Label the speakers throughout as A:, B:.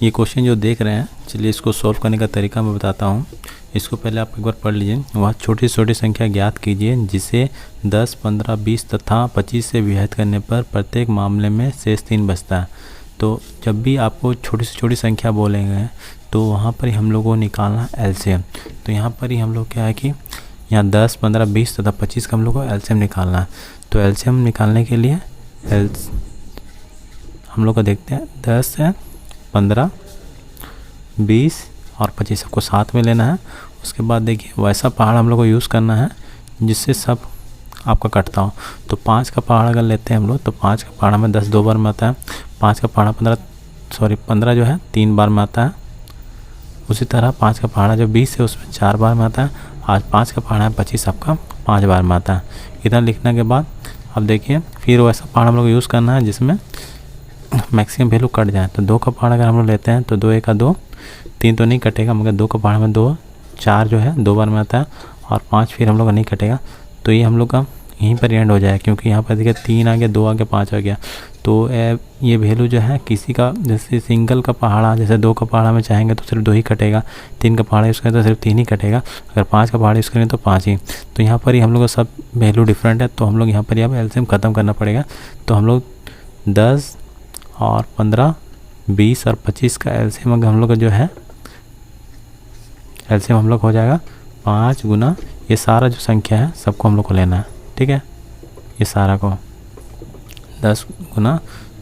A: ये क्वेश्चन जो देख रहे हैं, चलिए इसको सॉल्व करने का तरीका मैं बताता हूँ। इसको पहले आप एक बार पढ़ लीजिए। वह छोटी से छोटी संख्या ज्ञात कीजिए जिसे 10, 15, 20 तथा 25 से विभाजित करने पर प्रत्येक मामले में शेष 3 बचता है। तो जब भी आपको छोटी से छोटी संख्या बोलेंगे तो वहाँ पर ही हम लोग को निकालना एलसीएम। तो यहाँ पर ही हम लोग क्या है कि यहाँ 10, 15, 20 तथा 25 का हम लोग को एलसीएम निकालना है। तो एलसीएम निकालने के लिए हम लोग को देखते हैं 10 है, 15, 20 और 25 सबको साथ में लेना है। उसके बाद देखिए वैसा पहाड़ हम लोग को यूज़ करना है जिससे सब आपका कटता हो। तो 5 का पहाड़ अगर लेते हैं हम लोग तो 5 का पहाड़ में 10 2 बार में आता है। 5 का पहाड़ा 15 जो है 3 बार में आता है। उसी तरह 5 का पहाड़ा जो 20 है उसमें 4 बार में आता है। आज 5 का पहाड़ा है 25 आपका 5 बार में आता है। इतना लिखने के बाद अब देखिए फिर वैसा पहाड़ हम लोग यूज़ करना है जिसमें मैक्सिमम वैल्यू कट जाए। तो 2 का पहाड़ अगर हम लोग लेते हैं तो 2 1 2, 3 तो नहीं कटेगा, मगर 2 का पहाड़ में 2, 4 जो है 2 बार में आता है और 5 फिर हम लोग का नहीं कटेगा। तो ये हम लोग का यहीं पर एंड हो जाएगा, क्योंकि यहाँ पर देखिए 3 आ गया, 2 आ गया, 5 आ गया। तो ये वैल्यू जो है किसी का, जैसे सिंगल का पहाड़ा, जैसे 2 का पहाड़ा में चाहेंगे तो सिर्फ 2 ही कटेगा, 3 का पहाड़ा यूज़ करें तो सिर्फ 3 ही कटेगा, अगर 5 का पहाड़ा यूज़ करें तो 5 ही। तो यहाँ पर ही हम लोग का सब वैल्यू डिफरेंट है, तो हम लोग यहाँ पर ही अब एलसीएम ख़त्म करना पड़ेगा। तो हम लोग 10 और 15, 20 और 25 का एलसीएम अगर हम लोग का जो है एलसीएम हम लोग हो जाएगा 5 गुना ये सारा जो संख्या है सबको हम लोग को लेना है। ठीक है, ये सारा को 10 गुना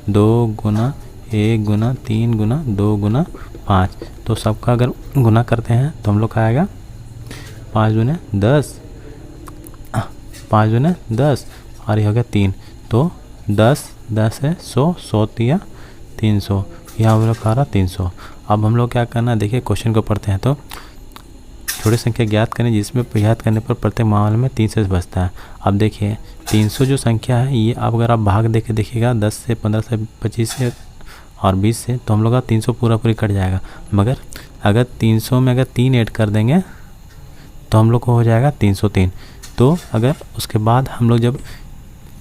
A: 2 गुना 1 गुना 3 गुना 2 गुना 5, तो सबका अगर गुना करते हैं तो हम लोग का आएगा 5 दूने 10, 5 दूने 10 और ये हो गया 3। तो 10 10 है 100, 100 दिया 300, यहाँ हम लोग का आ रहा 300। अब हम लोग क्या करना है, देखिए क्वेश्चन को पढ़ते हैं। तो छोटी संख्या ज्ञात करें जिसमें ज्ञात करने पर प्रत्येक मामले में 3 से बचता है। अब देखिए 300 जो संख्या है ये आप अगर आप भाग देके देखिएगा 10 से 15 से 25 से और 20 से, तो हम लोग का 300 पूरी कट जाएगा। मगर अगर 300 में अगर 3 ऐड कर देंगे तो हम लोग को हो जाएगा 303। तो अगर उसके बाद हम लोग जब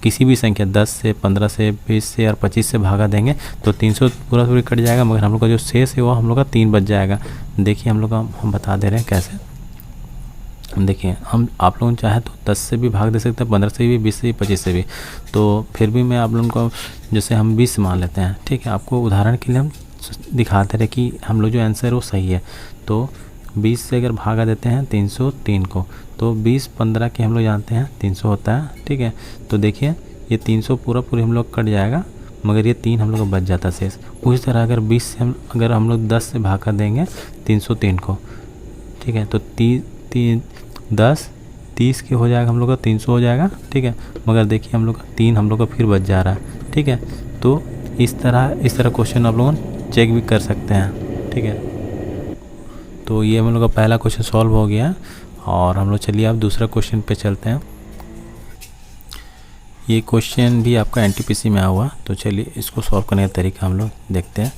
A: किसी भी संख्या 10 से 15 से 20 से और 25 से भागा देंगे तो 300 पूरी कट जाएगा, मगर हम लोग का जो शेष है वो हम लोग का 3 बच जाएगा। देखिए हम लोग का हम बता दे रहे हैं कैसे। देखिए हम आप लोगों चाहे तो 10 से भी भाग दे सकते हैं, 15 से भी, 20 से भी, 25 से भी। तो फिर भी मैं आप लोगों को जैसे हम 20 मान लेते हैं, ठीक है, आपको उदाहरण के लिए हम दिखाते रहे कि हम लोग जो आंसर है वो सही है। तो 20 से अगर भागा देते हैं 303 को, तो 20 15 के हम लोग जानते हैं 300 होता है। ठीक है, तो देखिए ये 300 पूरी हम लोग कट जाएगा, मगर ये 3 हम लोग का बच जाता शेष। उसी तरह अगर 20 से अगर हम लोग 10 से भाग कर देंगे 303 को, ठीक है, तो 10 30 के हो जाएगा हम लोग का 300 हो जाएगा। ठीक है, मगर देखिए हम लोग का 3 हम लोग का फिर बच जा रहा है। ठीक है, तो इस तरह क्वेश्चन आप लोग चेक भी कर सकते हैं। ठीक है, तो ये हम लोग का पहला क्वेश्चन सॉल्व हो गया और हम लोग चलिए अब दूसरा क्वेश्चन पे चलते हैं। ये क्वेश्चन भी आपका एनटीपीसी में आया हुआ, तो चलिए इसको सॉल्व करने का तरीका हम लोग देखते हैं।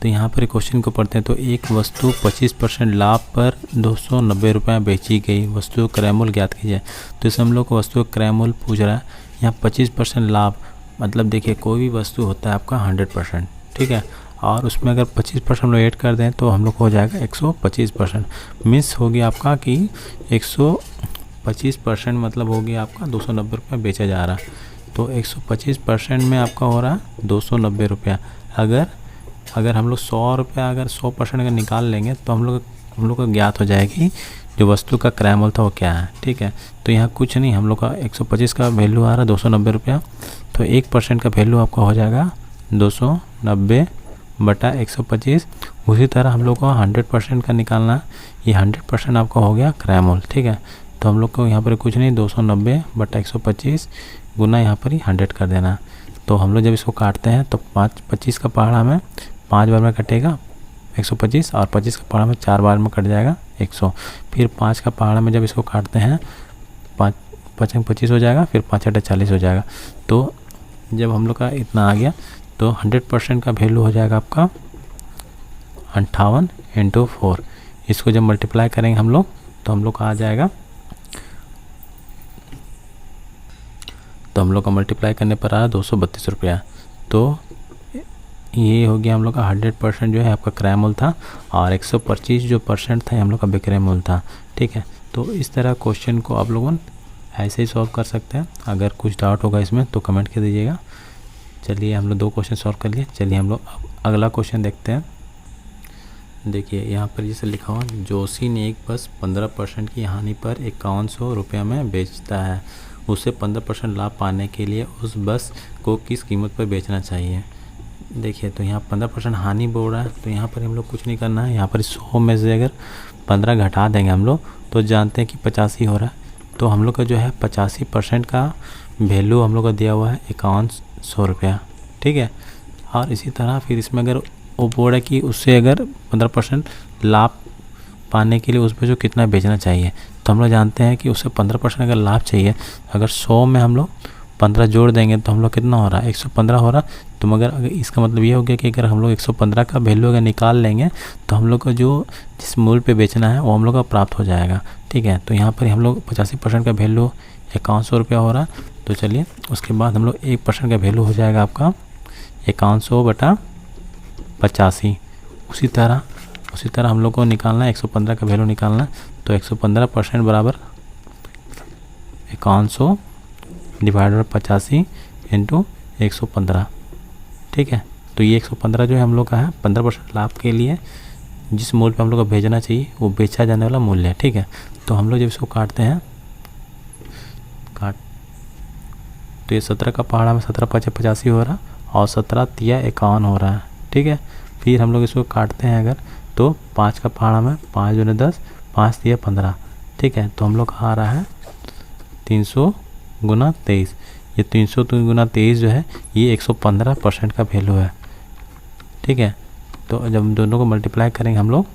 A: तो यहाँ पर क्वेश्चन को पढ़ते हैं। तो एक वस्तु 25% लाभ पर 290 रुपये बेची गई, वस्तु क्रय मूल्य ज्ञात कीजिए। तो इसमें हम लोग को वस्तु क्रय मूल्य पूछ रहा है। यहाँ 25% लाभ मतलब देखिए कोई भी वस्तु होता है आपका 100%, ठीक है, और उसमें अगर 25% हम लोग ऐड कर दें तो हम लोग हो जाएगा 125%। मीन्स हो गया आपका कि 125% मतलब हो गया आपका 290 रुपये बेचा जा रहा है। तो 125% में आपका हो रहा है 290 रुपया। अगर हम लोग 100 रुपया अगर 100% अगर निकाल लेंगे तो हम लोग का ज्ञात हो जाएगी जो वस्तु का क्रय मूल्य था वो क्या है। ठीक है, तो यहाँ कुछ नहीं, हम लोग का 125 का वैल्यू आ रहा है 290 रुपया, तो 1% का वैल्यू आपका हो जाएगा 290 बटा 125। उसी तरह हम लोग को 100% का निकालना, ये 100% आपका हो गया क्रय मूल्य। ठीक है, तो हम लोग को यहाँ पर कुछ नहीं 290 बटा 125 गुना यहाँ पर ही 100 कर देना। तो हम लोग जब इसको काटते हैं तो 25 का पहाड़ा में 5 बार में कटेगा 125 और 25 का पहाड़ा में 4 बार में कट जाएगा 100। फिर 5 का पहाड़ा में जब इसको काटते हैं 5 25 हो जाएगा, फिर 5 8 40 हो जाएगा। तो जब हम लोग का इतना आ गया तो 100% का वैल्यू हो जाएगा आपका 58 × 4। इसको जब मल्टीप्लाई करेंगे हम लोग तो हम लोग का आ जाएगा, तो हम लोग का मल्टीप्लाई करने पर आया 232 रुपया। तो ये हो गया हम लोग का 100% जो है आपका क्रय मूल्य था, और 125 जो परसेंट था हम लोग का विक्रय मूल्य था। ठीक है, तो इस तरह क्वेश्चन को आप लोगों ऐसे ही सॉल्व कर सकते हैं। अगर कुछ डाउट होगा इसमें तो कमेंट कर दीजिएगा। चलिए हम लोग 2 क्वेश्चन सॉल्व कर लिए। चलिए हम लोग अगला क्वेश्चन देखते हैं। देखिए यहाँ पर जैसे लिखा हुआ, जोशी ने एक बस 15% की हानि पर 5100 रुपये में बेचता है। उसे 15% लाभ पाने के लिए उस बस को किस कीमत पर बेचना चाहिए। देखिए तो यहाँ 15% हानि बोल रहा है, तो यहाँ पर हम लोग कुछ नहीं करना है। यहाँ पर 100 में से अगर 15 घटा देंगे हम लोग तो जानते हैं कि 85 हो रहा है। तो हम लोग का जो है 85% का वैल्यू हम लोग का दिया हुआ है 5100 रुपया। ठीक है, और इसी तरह फिर इसमें अगर वो बोल रहा है कि उससे अगर 15% लाभ पाने के लिए उस पर जो कितना बेचना चाहिए, तो हम लोग जानते हैं कि उससे 15% अगर लाभ चाहिए, अगर 100 में हम लोग 15 जोड़ देंगे तो हम लोग कितना हो रहा है, 115 हो रहा। तो मगर इसका मतलब ये हो गया कि अगर हम लोग 115 का वैल्यू अगर निकाल लेंगे तो हम लोग का जो जिस मूल्य पे बेचना है वो हम लोग का प्राप्त हो जाएगा। ठीक है, तो यहाँ पर हम लोग 85% का वैल्यू 5100 रुपया हो रहा है। तो चलिए उसके बाद हम लोग 1% का वैल्यू हो जाएगा आपका 5100/85। उसी तरह हम लोग को निकालना है 115 का वैल्यू निकालना है। तो 115% बराबर 5100 डिवाइडेड 85 इंटू 115। ठीक है, तो ये 115 जो है हम लोग का है 15% लाभ के लिए जिस मूल्य पे हम लोग को भेजना चाहिए वो बेचा जाने वाला मूल्य है। ठीक है, तो हम लोग जब इसको काटते हैं तो ये 17 का पहाड़ा में 17 5 85 हो रहा, और 17 तिया 51 हो रहा है। ठीक है, फिर हम लोग इसको काटते हैं अगर, तो 5 का पहाड़ा में 5 दूनी 10, 5 तिया 15। ठीक है, तो हम लोग आ रहा है 300 गुना 23। ये 300 गुना 23 जो है ये 115% का वैल्यू है। ठीक है, तो जब दोनों को मल्टीप्लाई करेंगे हम लोग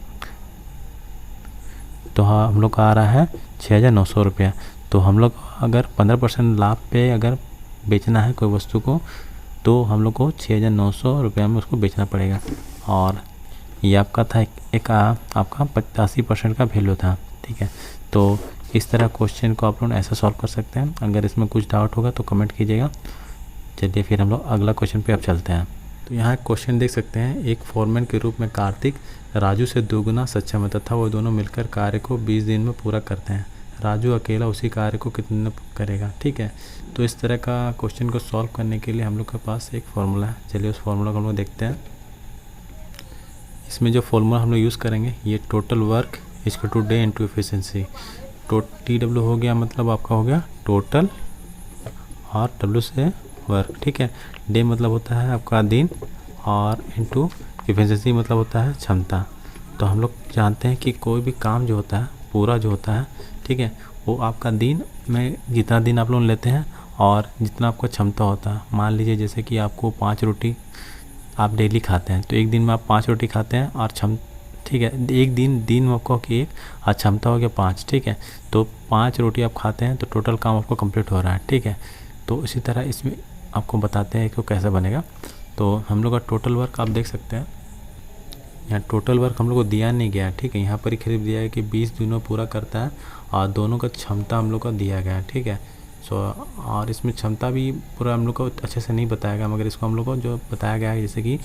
A: तो हाँ हम लोग का आ रहा है 6900 रुपया। तो हम लोग अगर 15% लाभ पे अगर बेचना है कोई वस्तु को तो हम लोग को 6900 रुपया में उसको बेचना पड़ेगा। और ये आपका था एक आपका 85% का वैल्यू था। ठीक है, तो इस तरह क्वेश्चन को आप लोग ऐसा सॉल्व कर सकते हैं। अगर इसमें कुछ डाउट होगा तो कमेंट कीजिएगा। चलिए फिर हम लोग अगला क्वेश्चन पे अब चलते हैं। तो यहाँ क्वेश्चन देख सकते हैं, एक फोरमैन के रूप में कार्तिक राजू से दोगुना सक्षम है तथा वो दोनों मिलकर कार्य को 20 दिन में पूरा करते हैं। राजू अकेला उसी कार्य को कितने में करेगा। ठीक है, तो इस तरह का क्वेश्चन को सॉल्व करने के लिए हम लोग के पास एक फार्मूला है। चलिए उस फार्मूला को हम लोग देखते हैं। इसमें जो फार्मूला हम लोग यूज़ करेंगे ये total work equal to day into efficiency. TW हो गया मतलब आपका हो गया टोटल, और W से वर्क। ठीक है, डे मतलब होता है आपका दिन, और इनटू एफिशिएंसी मतलब होता है क्षमता। तो हम लोग जानते हैं कि कोई भी काम जो होता है पूरा जो होता है, ठीक है, वो आपका दिन में जितना दिन आप लोग लेते हैं और जितना आपका क्षमता होता है। मान लीजिए जैसे कि आपको 5 रोटी आप डेली खाते हैं, तो एक दिन में आप 5 रोटी खाते हैं और ठीक है, एक दिन में आपको कि 1 और क्षमता हो गया 5। ठीक है, तो 5 रोटी आप खाते हैं तो टोटल काम आपको कंप्लीट हो रहा है। ठीक है, तो इसी तरह इसमें आपको बताते हैं कि कैसे बनेगा। तो हम लोग का टोटल वर्क आप देख सकते हैं, यहाँ टोटल वर्क हम लोग को दिया नहीं गया है। ठीक है, यहाँ पर ही खरीद दिया है कि 20 दिनों पूरा करता है, और दोनों का क्षमता हम लोग का दिया गया है। ठीक है, और इसमें क्षमता भी पूरा हम लोग को अच्छे से नहीं बताया गया, मगर इसको हम लोग को जो बताया गया है जैसे कि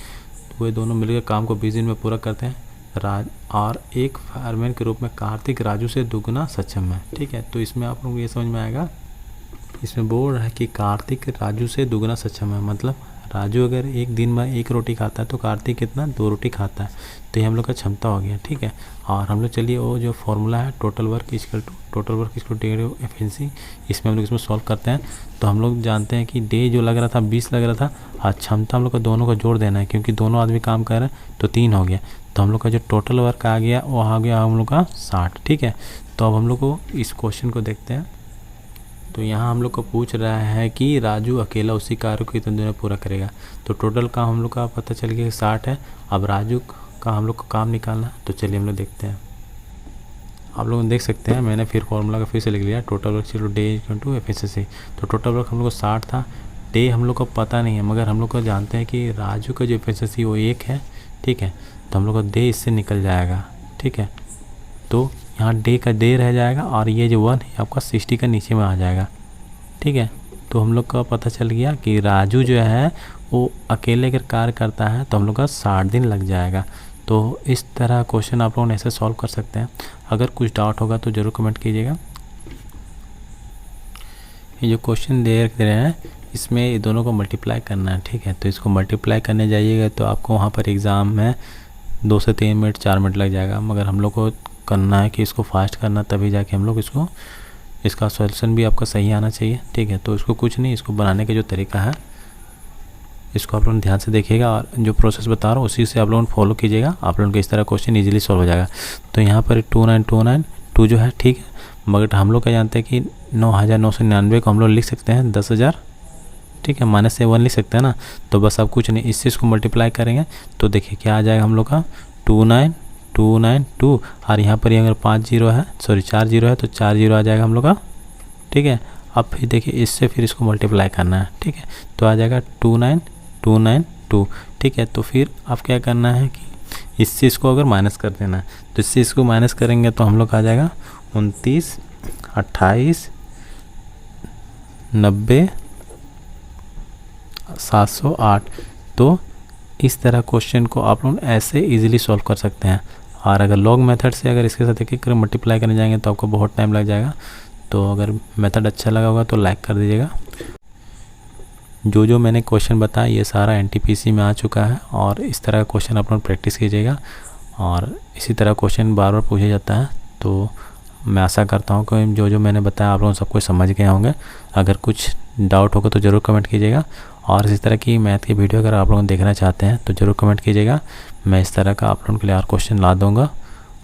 A: वे दोनों मिलकर काम को 20 दिन में पूरा करते हैं। और एक फायरमैन के रूप में कार्तिक राजू से दोगुना सक्षम है। ठीक है, तो इसमें आप लोगों को ये समझ में आएगा, इसमें बोल रहा है कि कार्तिक राजू से दोगुना सक्षम है, मतलब राजू अगर एक दिन में 1 रोटी खाता है तो कार्तिक कितना 2 रोटी खाता है। तो ये हम लोग का क्षमता हो गया। ठीक है, और हम लोग चलिए वो जो फॉर्मूला है total work equal to day efficiency, इसमें हम लोग इसमें सॉल्व करते हैं। तो हम लोग जानते हैं कि डे जो लग रहा था 20 लग रहा था, और क्षमता हम लोग को दोनों को जोड़ देना है क्योंकि दोनों आदमी काम कर रहे हैं, तो 3 हो गया। तो हम लोग का जो टोटल वर्क आ गया वो आ गया हम लोग का 60। ठीक है, तो अब हम लोग को इस क्वेश्चन को देखते हैं। तो यहाँ हम लोग को पूछ रहा है कि राजू अकेला उसी कार्य को कितने दिन में पूरा करेगा। तो टोटल काम हम लोग का पता चल गया 60 है। अब राजू का हम लोग को काम निकालना है, तो चलिए हम लोग देखते हैं। आप लोग देख सकते हैं मैंने फिर फॉर्मूला का फिर से लिख लिया, total work equal to day equal to efficiency. तो टोटल वर्क हम लोग को 60 था, डे हम लोग को पता नहीं है, मगर हम लोग को जानते हैं कि राजू का जो एफिशिएंसी वो 1 है। ठीक है, तो हम लोग का डे इससे निकल जाएगा। ठीक है, तो यहाँ डे का डे रह जाएगा, और ये जो 1 है आपका 60 का नीचे में आ जाएगा। ठीक है, तो हम लोग का पता चल गया कि राजू जो है वो अकेले अगर कार्य करता है तो हम लोग का 60 दिन लग जाएगा। तो इस तरह क्वेश्चन आप लोग ऐसे सॉल्व कर सकते हैं। अगर कुछ डाउट होगा तो ज़रूर कमेंट कीजिएगा। ये जो क्वेश्चन दे रहे हैं इसमें ये दोनों को मल्टीप्लाई करना है, ठीक है। तो इसको मल्टीप्लाई करने जाइएगा तो आपको वहाँ पर एग्ज़ाम में 2 से 3 मिनट 4 मिनट लग जाएगा, मगर हम लोग को करना है कि इसको फास्ट करना, तभी जाके हम लोग इसका सॉल्यूशन भी आपका सही आना चाहिए, ठीक है। तो इसको कुछ नहीं, इसको बनाने का जो तरीका है इसको आप लोग ध्यान से देखिएगा और जो प्रोसेस बता रहा हूँ उसी से आप लोग फॉलो कीजिएगा। आप लोगों को इस तरह क्वेश्चन ईजिली सॉल्व हो जाएगा। तो यहाँ पर 2929 जो है, ठीक है, मगर हम लोग क्या जानते हैं कि 9999 को हम लोग लिख सकते हैं 10,000, ठीक है, माइनस से 1 लिख सकते हैं ना। तो बस आप कुछ नहीं, इससे इसको मल्टीप्लाई करेंगे तो देखिए क्या आ जाएगा हम लोग का 29292 और यहाँ पर अगर 4 जीरो है तो 4 जीरो आ जाएगा हम लोग का, ठीक है। अब फिर देखिए इससे फिर इसको मल्टीप्लाई करना है, ठीक है, तो आ जाएगा 29292, ठीक है। तो फिर आप क्या करना है कि इससे इसको अगर माइनस कर देना है तो इससे इसको माइनस करेंगे तो हम लोग आ जाएगा 29 28 90 708। तो इस तरह क्वेश्चन को आप लोग ऐसे इजीली सॉल्व कर सकते हैं। और अगर लॉग मेथड से अगर इसके साथ एक मल्टीप्लाई करने जाएंगे तो आपको बहुत टाइम लग जाएगा। तो अगर मेथड अच्छा लगा होगा तो लाइक कर दीजिएगा। जो मैंने क्वेश्चन बताया ये सारा एनटीपीसी में आ चुका है और इस तरह का क्वेश्चन आप लोग प्रैक्टिस कीजिएगा और इसी तरह क्वेश्चन बार बार पूछा जाता है। तो मैं आशा करता हूँ कि जो मैंने बताया आप लोग सब कुछ समझ गए होंगे। अगर कुछ डाउट होगा तो ज़रूर कमेंट कीजिएगा और इसी तरह की मैथ की वीडियो अगर आप लोग देखना चाहते हैं तो ज़रूर कमेंट कीजिएगा। मैं इस तरह का आप लोगों के लिए और क्वेश्चन ला दूँगा।